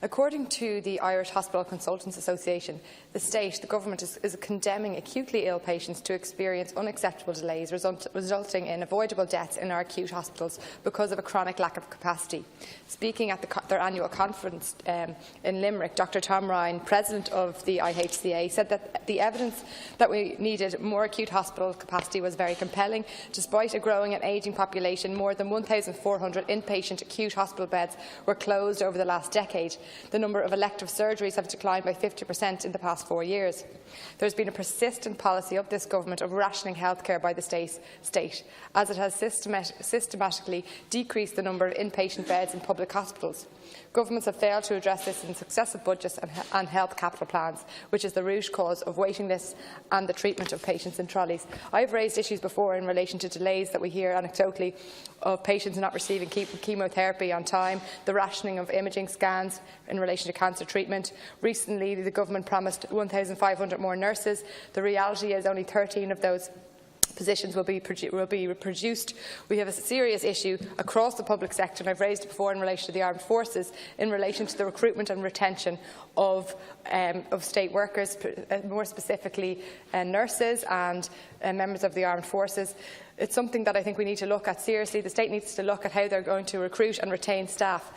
According to the Irish Hospital Consultants Association, the government is condemning acutely ill patients to experience unacceptable delays, resulting in avoidable deaths in our acute hospitals because of a chronic lack of capacity. Speaking at their annual conference in Limerick, Dr Tom Ryan, President of the IHCA, said that the evidence that we needed more acute hospital capacity was very compelling. Despite a growing and ageing population, more than 1,400 inpatient acute hospital beds were closed over the last decade. The number of elective surgeries have declined by 50% in the past 4 years. There has been a persistent policy of this government of rationing healthcare by the state, as it has systematically decreased the number of inpatient beds in public hospitals. Governments have failed to address this in successive budgets and health capital plans, which is the root cause of waiting lists and the treatment of patients in trolleys. I have raised issues before in relation to delays that we hear anecdotally of patients not receiving chemotherapy on time, the rationing of imaging scans in relation to cancer treatment. Recently, the government promised 1,500 more nurses. The reality is only 13 of those positions will be produced. We have a serious issue across the public sector, and I have raised it before in relation to the armed forces, in relation to the recruitment and retention of state workers, more specifically nurses and members of the armed forces. It's something that I think we need to look at seriously. The state needs to look at how they're going to recruit and retain staff.